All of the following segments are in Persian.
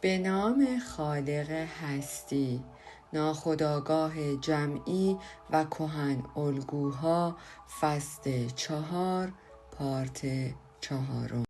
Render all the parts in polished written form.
به نام خالق هستی، ناخودآگاه جمعی و کهن الگوها، فصل 4، پارت 4.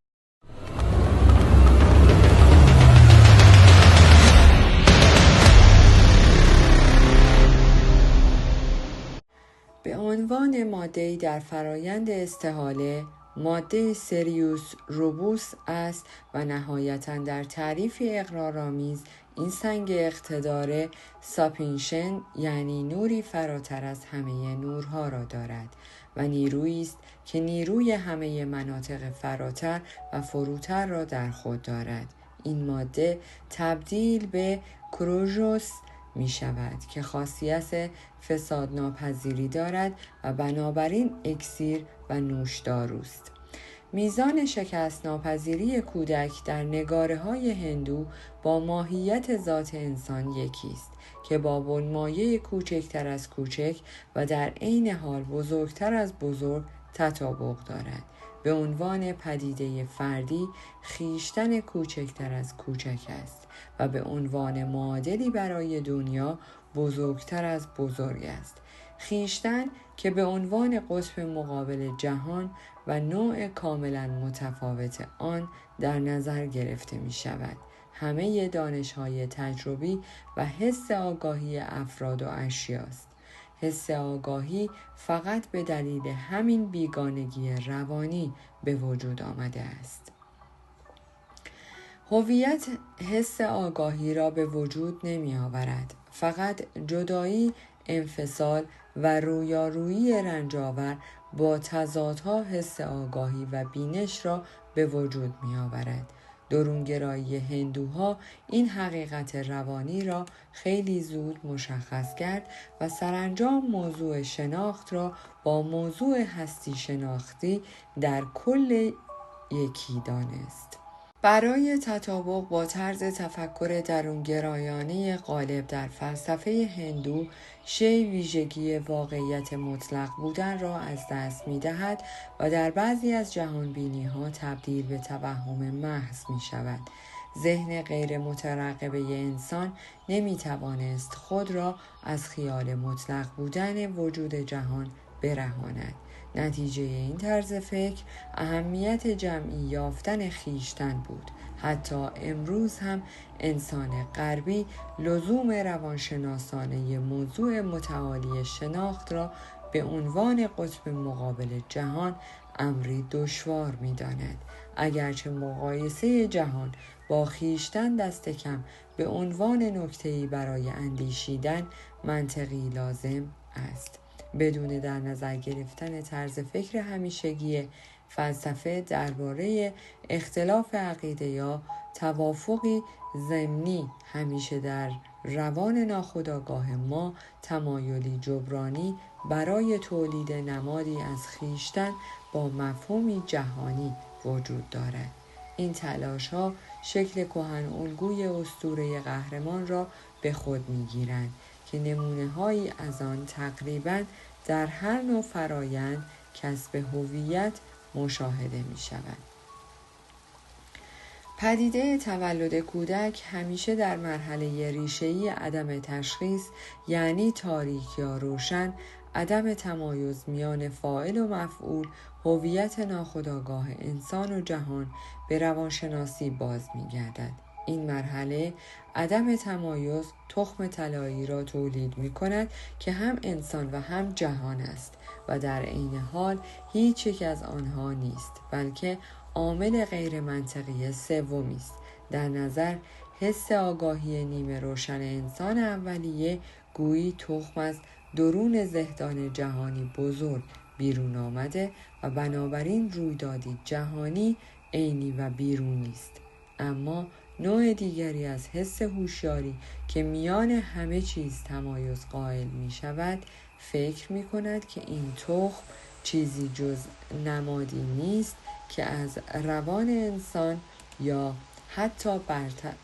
به عنوان ماده‌ای در فرایند استحاله، ماده سریوس روبوس است و نهایتاً در تعریفی اقرارآمیز این سنگ اقتدار ساپینشن، یعنی نوری فراتر از همه نورها را دارد و نیرویی است که نیروی همه مناطق فراتر و فروتر را در خود دارد. این ماده تبدیل به کروژوس می شود که خاصیت فساد ناپذیری دارد و بنابراین اکسیر و نوشداروست. میزان شکست ناپذیری کودک در نگاره‌های هندو با ماهیت ذات انسان یکی است که با بنمایه کوچکتر از کوچک و در عین حال بزرگتر از بزرگ تطابق دارد. به عنوان پدیده فردی، خویشتن کوچکتر از کوچک است و به عنوان معادلی برای دنیا بزرگتر از بزرگ است. خویشتن که به عنوان قطب مقابل جهان و نوع کاملا متفاوت آن در نظر گرفته می شود. همه دانش‌های تجربی و حس آگاهی افراد و اشیاست. حس آگاهی فقط به دلیل همین بیگانگی روانی به وجود آمده است. هویت حس آگاهی را به وجود نمی آورد. فقط جدایی، انفصال و رویارویی رنجاور با تضادها حس آگاهی و بینش را به وجود می آورد. درونگرایی هندوها این حقیقت روانی را خیلی زود مشخص کرد و سرانجام موضوع شناخت را با موضوع هستی شناختی در کل یکی دانست. برای تطابق با طرز تفکر درونگرایانه غالب در فلسفه هندو، شی ویژگی واقعیت مطلق بودن را از دست می‌دهد و در بعضی از جهانبینی‌ها تبدیل به توهم محض می‌شود. ذهن غیر مترقبه انسان نمی‌توانست خود را از خیال مطلق بودن وجود جهان برهاند. نتیجه این طرز فکر اهمیت جمعی یافتن خویشتن بود. حتی امروز هم انسان غربی لزوم روانشناسانه موضوع متعالی شناخت را به عنوان قطب مقابل جهان امری دشوار می‌داند. اگرچه مقایسه جهان با خویشتن دست کم به عنوان نکته‌ای برای اندیشیدن منطقی لازم است. بدون در نظر گرفتن طرز فکر همیشگی فلسفه درباره اختلاف عقیده یا توافقی ضمنی، همیشه در روان ناخودآگاه ما تمایلی جبرانی برای تولید نمادی از خویشتن با مفهومی جهانی وجود دارد. این تلاش‌ها شکل کهن الگوی اسطوره قهرمان را به خود می‌گیرند که نمونه‌هایی از آن تقریباً در هر نوع فرایند کسب هویت مشاهده می‌شود. پدیده تولد کودک همیشه در مرحله ریشه‌ای عدم تشخیص، یعنی تاریک یا روشن، عدم تمایز میان فاعل و مفعول، هویت ناخودآگاه انسان و جهان به روانشناسی باز می‌گردد. این مرحله عدم تمایز تخم طلایی را تولید می‌کند که هم انسان و هم جهان است و در عین حال هیچ یک از آنها نیست، بلکه عامل غیر منطقی سومی است. در نظر حس آگاهی نیمه روشن انسان اولیه گویی تخم از درون زهدان جهانی بزرگ بیرون آمده و بنابراین رویدادی جهانی عینی و بیرونی است. اما نوع دیگری از حس هوشیاری که میان همه چیز تمایز قائل می شود، فکر می کند که این تخم چیزی جز نمادی نیست که از روان انسان یا حتی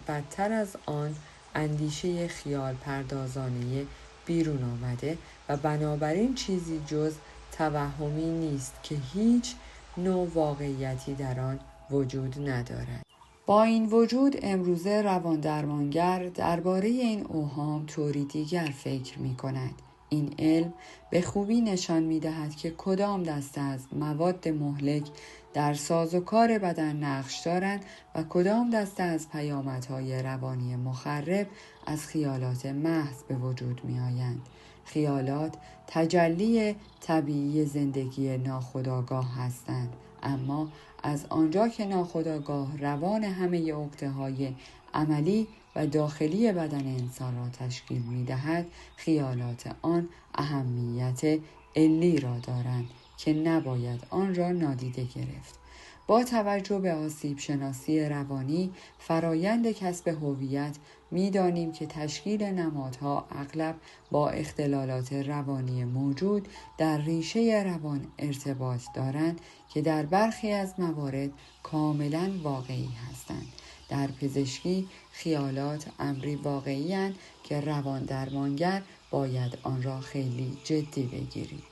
بدتر از آن اندیشه خیال پردازانه بیرون آمده و بنابراین چیزی جز توهمی نیست که هیچ نوع واقعیتی در آن وجود ندارد. با این وجود امروزه رواندرمانگر درباره این اوهام طوری دیگر فکر می کند. این علم به خوبی نشان می دهد که کدام دسته از مواد مهلک در سازوکار بدن نقش دارند و کدام دسته از پیامدهای روانی مخرب از خیالات محض به وجود می آیند. خیالات تجلی طبیعی زندگی ناخودآگاه هستند، اما از آنجا که ناخودآگاه روان همه عقده‌های عملی و داخلی بدن انسان را تشکیل می‌دهد، خیالات آن اهمیت علی را دارند که نباید آن را نادیده گرفت. با توجه به آسیب شناسی روانی فرایند کسب هویت می‌دانیم که تشکیل نمادها اغلب با اختلالات روانی موجود در ریشه روان ارتباط دارند که در برخی از موارد کاملاً واقعی هستند. در پزشکی خیالات امری واقعی اند که روان درمانگر باید آن را خیلی جدی بگیرید.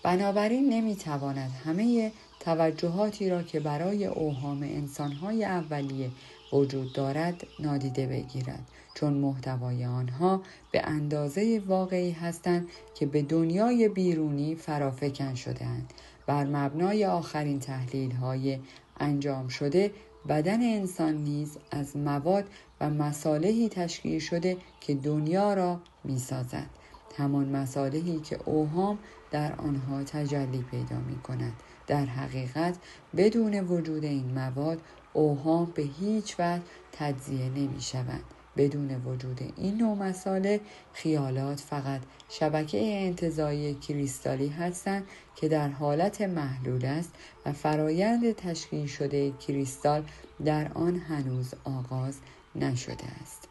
بنابراین نمیتواند همه توجهاتی را که برای اوهام انسانهای اولیه وجود دارد نادیده بگیرد، چون محتوای آنها به اندازه واقعی هستند که به دنیای بیرونی فرافکن شده‌اند. بر مبنای آخرین تحلیل‌های انجام شده بدن انسان نیز از مواد و مصالحی تشکیل شده که دنیا را می‌سازد، همان مصالحی که اوهام در آنها تجلی پیدا می‌کند. در حقیقت بدون وجود این مواد اوهام به هیچ وجه تجزیه نمی‌شوند. بدون وجود این نوع مصالح خیالات فقط شبکه انتزاعی کریستالی هستند که در حالت محلول است و فرایند تشکیل شده کریستال در آن هنوز آغاز نشده است.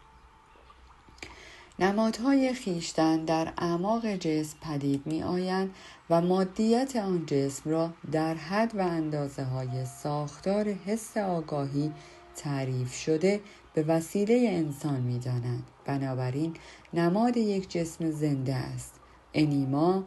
نمادهای خویشتن در اعماق جسم پدید می آیند و مادیت آن جسم را در حد و اندازه های ساختار حس آگاهی تعریف شده به وسیله انسان می دانند. بنابراین نماد یک جسم زنده است، انیما،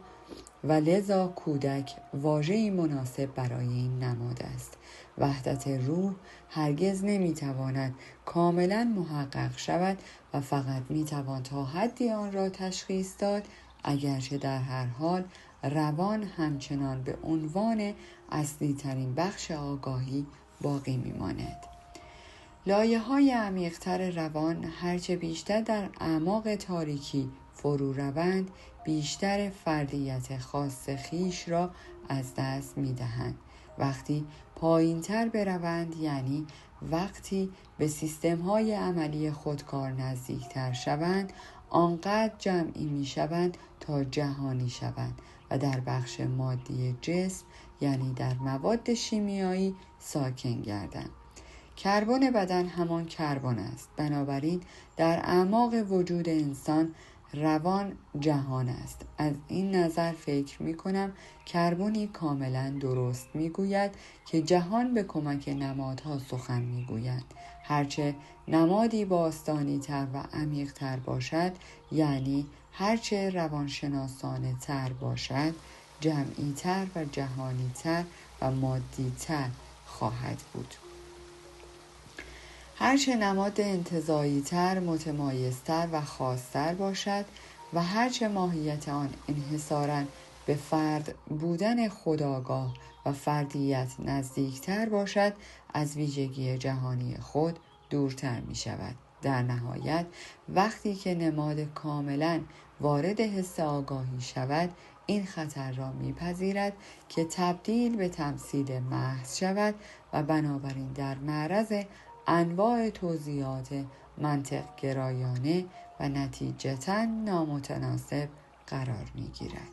و لذا کودک واژه‌ای مناسب برای این نماد است. وحدت روح هرگز نمیتواند کاملا محقق شود و فقط میتوان تا حدی آن را تشخیص داد، اگرچه در هر حال روان همچنان به عنوان اصلی ترین بخش آگاهی باقی میماند. لایه‌های عمیق‌تر روان هرچه بیشتر در اعماق تاریکی فرو روند، بیشتر فردیت خاص خیش را از دست می‌دهند. وقتی پایین‌تر بروند، یعنی وقتی به سیستم‌های عملی خودکار نزدیکتر شوند، آنقدر جمعی می‌شوند تا جهانی شوند و در بخش مادی جسم، یعنی در مواد شیمیایی، ساکن گردند. کربن بدن همان کربن است. بنابراین در اعماق وجود انسان روان جهان است. از این نظر فکر می کنم کربنی کاملا درست می گوید که جهان به کمک نمادها سخن می گوید. هرچه نمادی باستانی تر و عمیق تر باشد، یعنی هرچه روانشناسانه تر باشد، جمعی تر و جهانی تر و مادی تر خواهد بود. هرچه نماد انتزاعی تر، متمایزتر و خاصتر باشد و هرچه ماهیت آن انحصاراً به فرد بودن خودآگاه و فردیت نزدیکتر باشد، از ویژگی جهانی خود دورتر می شود. در نهایت وقتی که نماد کاملاً وارد حس آگاهی شود، این خطر را میپذیرد که تبدیل به تمثیل محض شود و بنابراین در معرض انواع توضیحات منطق گرایانه و نتیجتاً نامتناسب قرار میگیرد.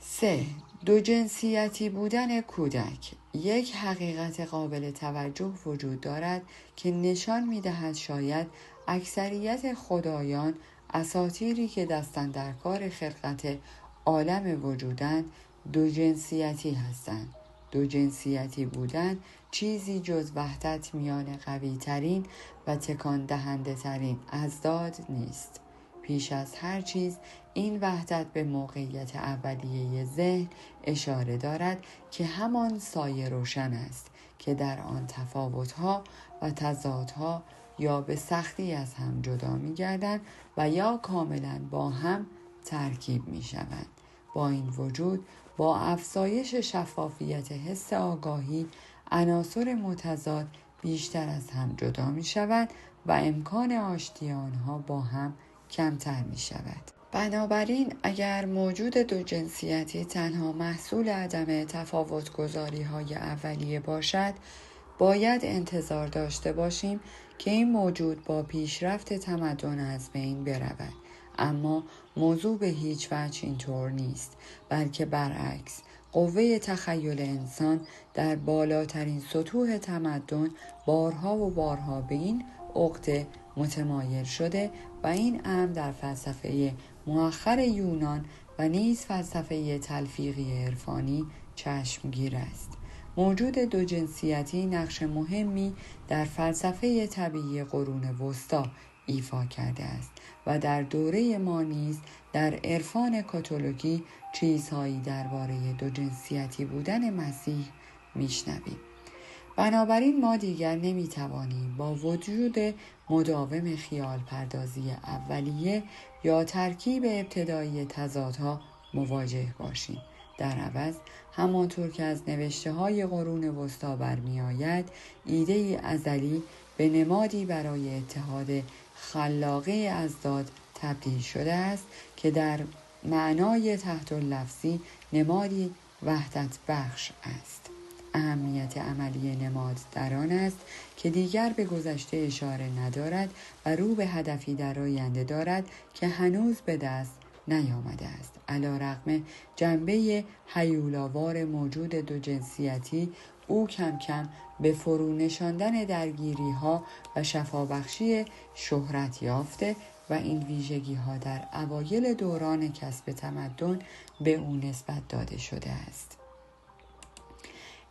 3. دو جنسیتی بودن کودک. یک حقیقت قابل توجه وجود دارد که نشان می‌دهد شاید اکثریت خدایان، اساطیری که دستن در کار خلقت عالم وجودند، دو جنسیتی هستند. دو جنسیتی بودن چیزی جز وحدت میان قوی ترین و تکان دهنده ترین اضداد نیست. پیش از هر چیز این وحدت به موقعیت اولیه ذهن اشاره دارد که همان سایه روشن است که در آن تفاوت‌ها و تضادها یا به سختی از هم جدا می‌گردند و یا کاملاً با هم ترکیب می‌شوند. با این وجود با افزایش شفافیت حس آگاهی عناصر متضاد بیشتر از هم جدا می‌شوند و امکان آشتی آنها با هم کمتر می‌شود. بنابراین اگر موجود دو جنسیتی تنها محصول عدم تفاوت‌گذاری‌های اولیه باشد، باید انتظار داشته باشیم که این موجود با پیشرفت تمدن از بین برود. اما موضوع به هیچ وجه اینطور نیست، بلکه برعکس، قوه تخیل انسان در بالاترین سطوح تمدن بارها و بارها به این عقده متمایل شده و این امر در فلسفه مؤخر یونان و نیز فلسفه تلفیقی عرفانی چشمگیر است. موجود دو جنسیتی نقش مهمی در فلسفه طبیعی قرون وسطی ایفا کرده است و در دوره ما نیز در عرفان کاتولیکی چیزهایی درباره دو جنسیتی بودن مسیح میشنویم. بنابراین ما دیگر نمیتوانیم با وجود مداوم خیال پردازی اولیه یا ترکیب ابتدایی تضادها مواجه باشیم. در عوض همانطور که از نوشته های قرون وسطی برمی آید، ایده ازلی به نمادی برای اتحاد خلاقه ازداد تبدیل شده است که در معنای تحت اللفظی نمادی وحدت بخش است. اهمیت عملی نماد در آن است که دیگر به گذشته اشاره ندارد و رو به هدفی در آینده دارد که هنوز به دست نیامده است. علیرغم جنبه هیولاوار موجود دو جنسیتی، او کم کم به فرو نشاندن درگیری ها و شفابخشی شهرت یافته و این ویژگی ها در اوایل دوران کسب تمدن به او نسبت داده شده است.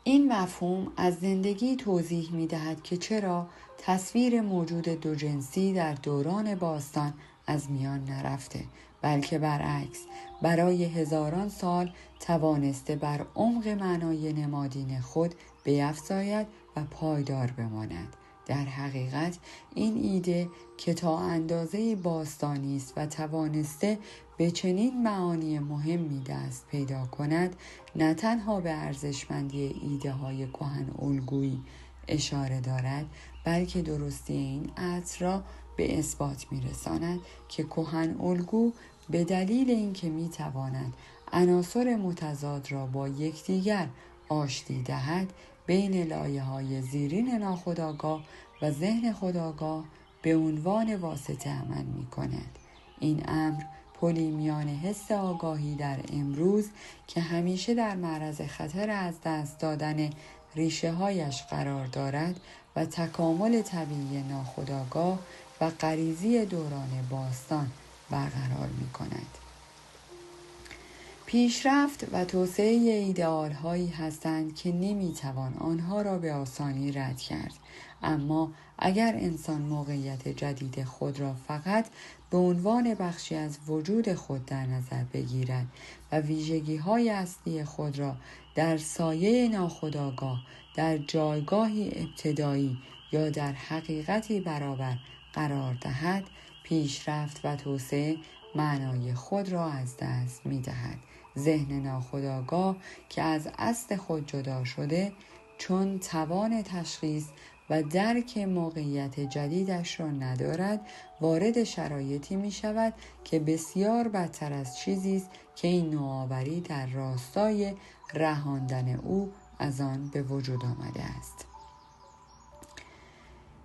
این مفهوم از زندگی توضیح می دهد که چرا تصویر موجود دو جنسی در دوران باستان از میان نرفته، بلکه برعکس برای هزاران سال توانسته بر عمق معنای نمادین خود بیفزاید و پایدار بماند. در حقیقت این ایده که تا اندازه باستانی است و توانسته به چنین معانی مهمی دست پیدا کند، نه تنها به ارزشمندی ایده های کهن الگویی اشاره دارد، بلکه درستی این عطر را به اثبات می‌رساند که کهن الگو به دلیل اینکه می‌تواند عناصر متضاد را با یکدیگر آشتی دهد، بین لایه‌های زیرین ناخودآگاه و ذهن خودآگاه به عنوان واسطه عمل می‌کند. این امر پلی میان حس آگاهی در امروز که همیشه در معرض خطر از دست دادن ریشه هایش قرار دارد و تکامل طبیعی ناخودآگاه و غریزی دوران باستان برقرار می کند. پیشرفت و توسعه ایدئال هایی هستند که نمی توان آنها را به آسانی رد کرد، اما اگر انسان موقعیت جدید خود را فقط به عنوان بخشی از وجود خود در نظر بگیرد و ویژگی‌های اصلی خود را در سایه ناخودآگاه در جایگاهی ابتدایی یا در حقیقتی برابر قرار دهد، پیشرفت و توسعه معنای خود را از دست می‌دهد. ذهن ناخودآگاه که از اصل خود جدا شده، چون توان تشخیص و درک موقعیت جدیدش را ندارد، وارد شرایطی می شود که بسیار بدتر از چیزی است که این نوآوری در راستای رهاندن او از آن به وجود آمده است.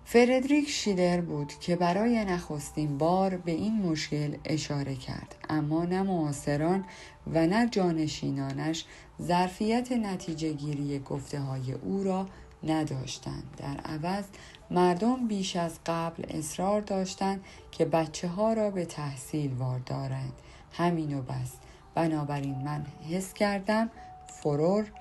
فردریک شیلر بود که برای نخستین بار به این مشکل اشاره کرد، اما نه معاصران و نه جانشینانش ظرفیت نتیجه گیری گفته های او را نداشتند. در عوض مردم بیش از قبل اصرار داشتند که بچه ها را به تحصیل واردارند. همین و بس. بنابراین من حس کردم فرور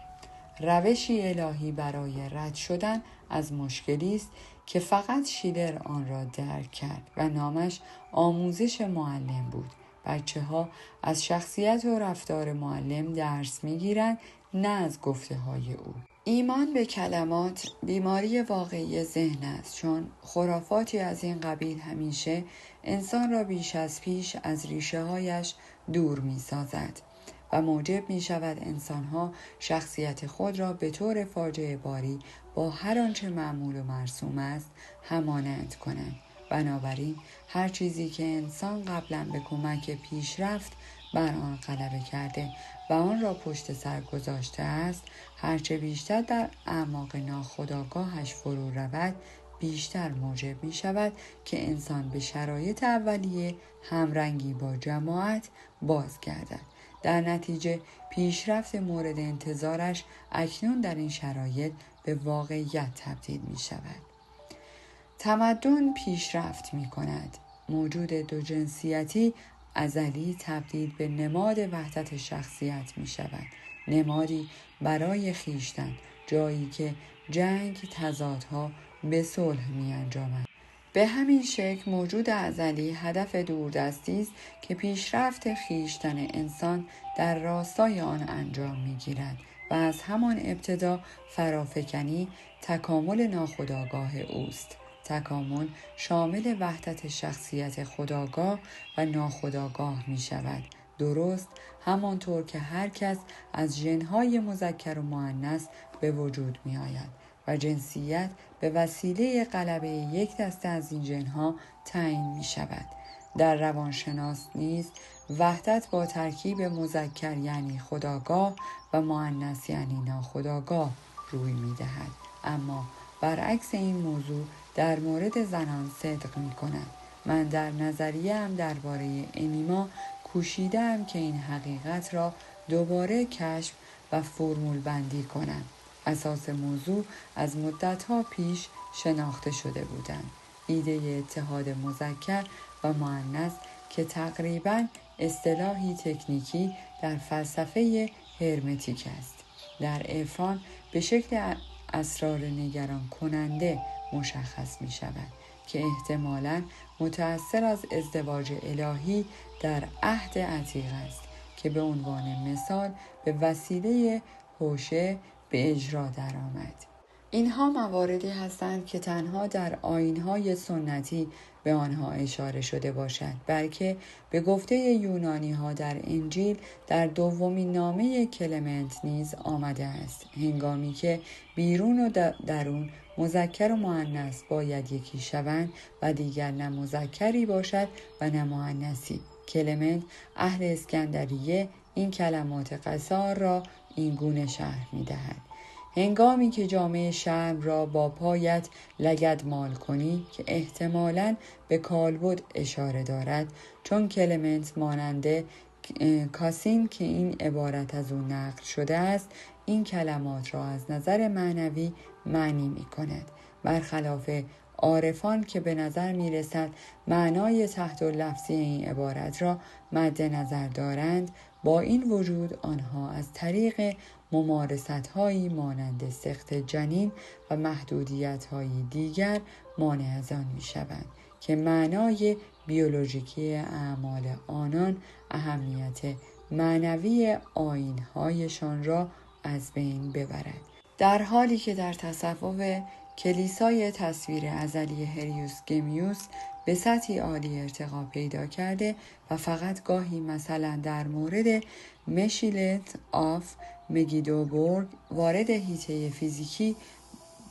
روشی الهی برای رد شدن از مشکلی است که فقط شیلر آن را درک کرد و نامش آموزش معلم بود. بچه ها از شخصیت و رفتار معلم درس می‌گیرند، نه از گفته های او. ایمان به کلمات بیماری واقعی ذهن است، چون خرافاتی از این قبیل همیشه انسان را بیش از پیش از ریشه هایش دور می سازد و موجب می شود انسانها شخصیت خود را به طور فاجعه باری با هر آنچه معمول و مرسوم است همانند کنند. بنابراین هر چیزی که انسان قبلا به کمک پیشرفت بر آن غلبه کرده و آن را پشت سر گذاشته است، هرچه بیشتر در اعماق ناخودآگاهش فرو رود، بیشتر موجب می شود که انسان به شرایط اولیه همرنگی با جماعت بازگردد. در نتیجه پیشرفت مورد انتظارش اکنون در این شرایط به واقعیت تبدیل می شود. تمدن پیشرفت می کند. موجود دو جنسیتی ازلی تبدیل به نماد وحدت شخصیت می شود. نمادی برای خویشتن، جایی که جنگ تضادها به صلح می انجامد. به همین شکل موجود ازلی هدف دوردستی است که پیشرفت خویشتن انسان در راستای آن انجام می گیرد و از همان ابتدا فرافکنی تکامل ناخودآگاه اوست. تکامل شامل وحدت شخصیت خودآگاه و ناخودآگاه می شود، درست همانطور که هر کس از ژن‌های مذکر و مؤنث به وجود می آید و جنسیت به وسیله غلبه یک دسته از این ژن‌ها تعیین می شود. در روانشناس نیز وحدت با ترکیب مذکر یعنی خودآگاه و مؤنث یعنی ناخودآگاه روی می دهد، اما برعکس این موضوع در مورد زنان صدق می کند. من در نظریه‌ام درباره انیما کوشیدم که این حقیقت را دوباره کشف و فرمول بندی کنم. اساس موضوع از مدت‌ها پیش شناخته شده بودند. ایده اتحاد مذکر و مؤنث که تقریباً اصطلاحی تکنیکی در فلسفه هرمتیک است، در عرفان به شکل اسرار نگران کننده مشخص می شود که احتمالاً متأثر از ازدواج الهی در عهد عتیق است که به عنوان مثال به وسیله هوشع به اجرا درآمد. اینها مواردی هستند که تنها در آیین‌های سنتی به آنها اشاره شده باشد، بلکه به گفته یونانی‌ها در انجیل در دومین نامه کلمنت نیز آمده است، هنگامی که بیرون و درون مذکر و مؤنث باید یکی شوند و دیگر نه مذکری باشد و نه مؤنثی. کلمنت اهل اسکندریه این کلمات قصار را این گونه شرح می‌دهد: هنگامی که جامعه شرم را با پایت لگدمال کنی، که احتمالاً به کالبد اشاره دارد، چون کلمنت ماننده کاسین که این عبارت از او نقل شده است این کلمات را از نظر معنوی معنی می کند، برخلاف عارفان که به نظر می رسد معنای تحت لفظی این عبارت را مد نظر دارند. با این وجود آنها از طریق ممارست‌هایی مانند سقط جنین و محدودیت‌های دیگر مانع از آن می‌شوند که معنای بیولوژیکی اعمال آنان اهمیت معنوی آیین‌هایشان را از بین ببرد. در حالی که در تصوف کلیسای تصویر ازلی هریوس گمیوس به سطحی عالی ارتقا پیدا کرده و فقط گاهی مثلا در مورد مشیلت آف مگیدوبورگ وارد حیطه فیزیکی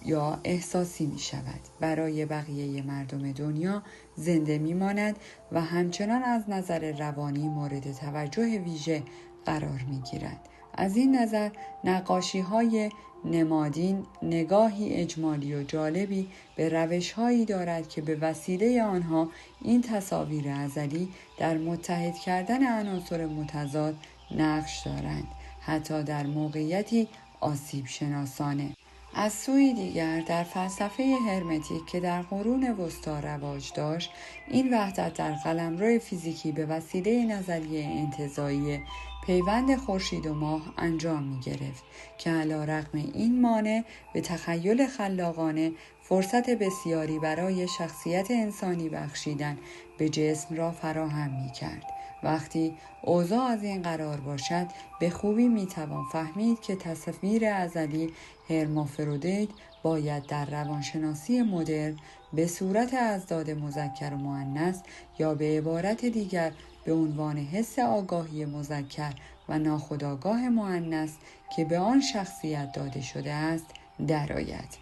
یا احساسی می شود، برای بقیه مردم دنیا زنده می ماند و همچنان از نظر روانی مورد توجه ویژه قرار می گیرد. از این نظر نقاشی های نمادین نگاهی اجمالی و جالبی به روش‌هایی دارد که به وسیله آنها این تصاویر ازلی در متحد کردن عناصر متضاد نقش دارند، حتی در موقعیتی آسیب شناسانه. از سوی دیگر در فلسفه هرمتیک که در قرون وسطی رواج داشت، این وحدت در قلمرو فیزیکی به وسیله نظریه انتزاعی پیوند خورشید و ماه انجام می گرفت که علیرغم این مانع به تخیل خلاقانه فرصت بسیاری برای شخصیت انسانی بخشیدن به جسم را فراهم می کرد. وقتی اوضاع از این قرار باشد به خوبی میتوان فهمید که تصویر ازلی هرمافرودیت باید در روانشناسی مدرن به صورت اضداد مذکر و مؤنث یا به عبارت دیگر به عنوان حس آگاهی مذکر و ناخودآگاه مؤنث که به آن شخصیت داده شده است درآید.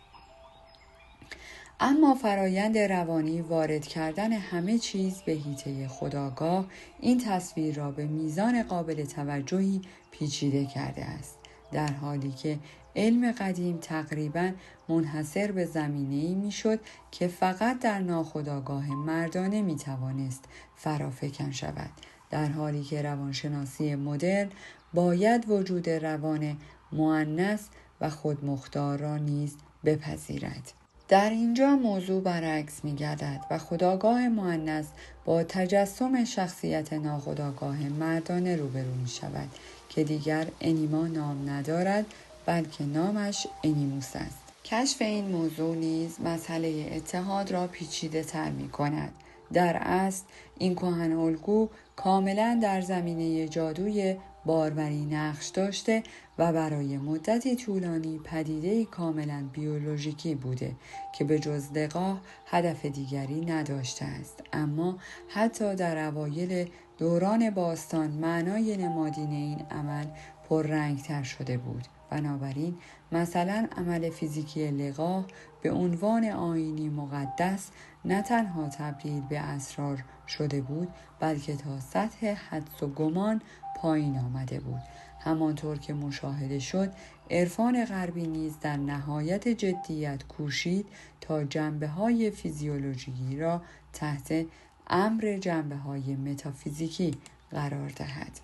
اما فرایند روانی وارد کردن همه چیز به حیطه خودآگاه این تصویر را به میزان قابل توجهی پیچیده کرده است، در حالی که علم قدیم تقریباً منحصر به زمینه‌ای میشد که فقط در ناخودآگاه مردانه میتوانست فرافکن شود، در حالی که روانشناسی مدرن باید وجود روان مؤنث و خودمختار را نیز بپذیرد. در اینجا موضوع برعکس می‌گردد و خودآگاه مؤنث با تجسم شخصیت ناخودآگاه مردانه روبرو می‌شود که دیگر انیما نام ندارد بلکه نامش انیموس است. کشف این موضوع نیز مسئله اتحاد را پیچیده تر می‌کند. در اصل این کهن الگو کاملا در زمینه جادوی باروری نقش داشته و برای مدتی طولانی پدیده‌ای کاملا بیولوژیکی بوده که به جز لقاح هدف دیگری نداشته است. اما حتی در اوایل دوران باستان معنای نمادین این عمل پررنگ‌تر شده بود. بنابراین مثلا عمل فیزیکی لقاح به عنوان آیینی مقدس نه تنها تبدیل به اسرار شده بود بلکه تا سطح حدس و گمان پایین آمده بود. همانطور که مشاهده شد عرفان غربی نیز در نهایت جدیت کوشید تا جنبه‌های فیزیولوژیکی را تحت امر جنبه‌های متافیزیکی قرار دهد.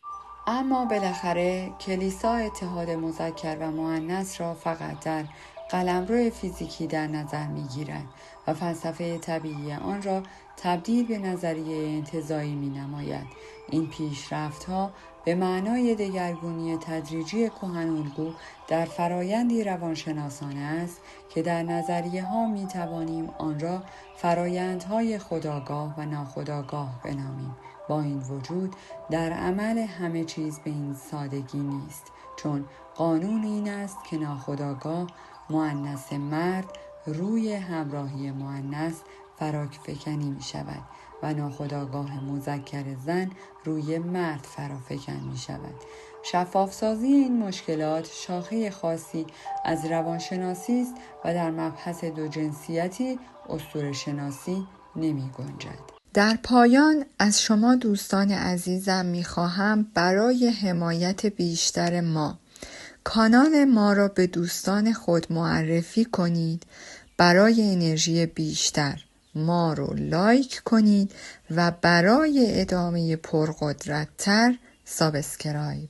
اما بالاخره کلیسا اتحاد مذکر و مؤنث را فقط در قلمرو فیزیکی در نظر می‌گیرد و فلسفه طبیعی آن را تبدیل به نظریه انتزاعی می‌نماید. این پیشرفت‌ها به معنای دگرگونی تدریجی کهن‌الگو در فرایندی روانشناسانه است که در نظریه‌ها می‌توانیم آن را فرایندهای خودآگاه و ناخودآگاه بنامیم. با این وجود در عمل همه چیز به این سادگی نیست، چون قانون این است که ناخودآگاه مؤنث مرد روی همراهی مؤنث فراکفکنی می شود و ناخودآگاه مذکر زن روی مرد فرافکن می شود. شفافسازی این مشکلات شاخه خاصی از روانشناسی است و در مبحث دو جنسیتی اسطوره‌شناسی نمی گنجد. در پایان از شما دوستان عزیزم می‌خواهم برای حمایت بیشتر ما کانال ما را به دوستان خود معرفی کنید. برای انرژی بیشتر ما رو لایک کنید و برای ادامه پرقدرت‌تر سابسکرایب.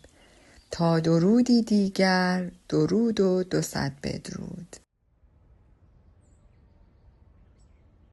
تا درودی دیگر، درود و 200 بدرود.